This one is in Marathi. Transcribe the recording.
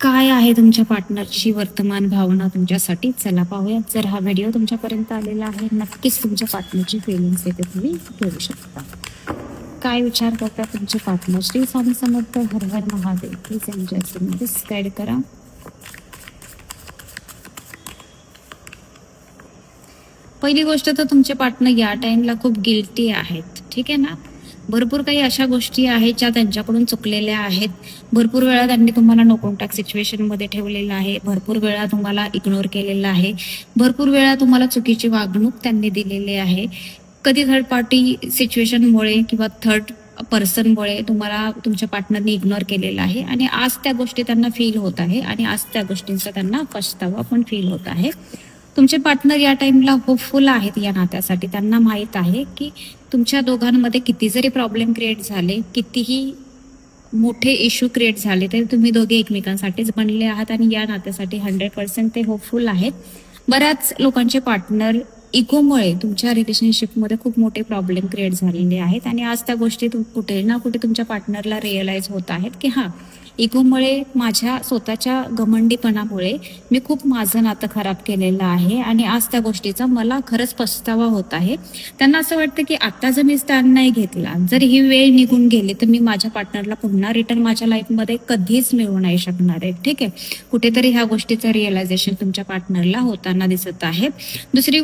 काय आहे तुमच्या पार्टनरची वर्तमान भावना तुमच्यासाठी? चला पाहूयात. जर हा व्हिडिओ तुमच्यापर्यंत आलेला आहे, नक्कीच तुमच्या पार्टनरची फिलिंग्स येते तुम्ही घेऊ शकता. काय विचार करता तुमचे partner? Shri Swami Samarth, her her Mahadev. Please enjoy guide करा. पहिली गोष्ट तर तुमचे पार्टनर या टाइमला खूप गिल्टी आहेत, ठीक आहे ना. भरपूर काही अशा गोष्टी आहेत ज्या त्यांच्याकडून चुकलेल्या आहेत. भरपूर वेळा त्यांनी तुम्हाला नो कॉन्टॅक्ट सिच्युएशन मध्ये ठेवलेलं आहे. भरपूर वेळा तुम्हाला इग्नोर केलेलं आहे. भरपूर वेळा तुम्हाला चुकीची वागणूक त्यांनी दिलेली आहे. कधी थर्ड पार्टी सिच्युएशनमुळे किंवा थर्ड पर्सनमुळे तुम्हाला तुमच्या पार्टनरने इग्नोर केलेलं आहे आणि आज त्या गोष्टी त्यांना फील होत आहे आणि आज त्या गोष्टींचा त्यांना पछतावा पण फील होत आहे. तुमचे पार्टनर या टाइमला होपफुल आहेत या नात्यासाठी. त्यांना माहित आहे की तुमच्या दोघांमध्ये किती जरी प्रॉब्लेम क्रिएट झाले, कितीही मोठे इश्यू क्रिएट झाले, तरी तुम्ही दोघे एकमेकांसाठीच बनले आहात आणि या नात्यासाठी 100% ते होपफुल आहेत. बऱ्याच लोकांचे पार्टनर इगोमुळे तुमच्या रिलेशनशिपमध्ये खूप मोठे प्रॉब्लेम क्रिएट झालेले आहेत आणि आज त्या गोष्टी कुठे ना कुठे तुमच्या पार्टनरला रिअलाइज होत आहेत की हा, इगोमुळे, माझ्या स्वतःच्या घमंडीपणामुळे मी खूप माझं नातं खराब केलेलं आहे आणि आज त्या गोष्टीचा मला खरंच पछतावा होत आहे. त्यांना असं वाटतं की आता जर मी स्टॅन्ड नाही घेतला, जर ही वेळ निघून गेली, तर मी माझ्या पार्टनरला पुन्हा रिटर्न माझ्या लाईफमध्ये कधीच मिळवू नाही शकणार आहे. ठीक आहे, कुठेतरी ह्या गोष्टीचं रिअलायझेशन तुमच्या पार्टनरला होताना दिसत आहे. दुसरी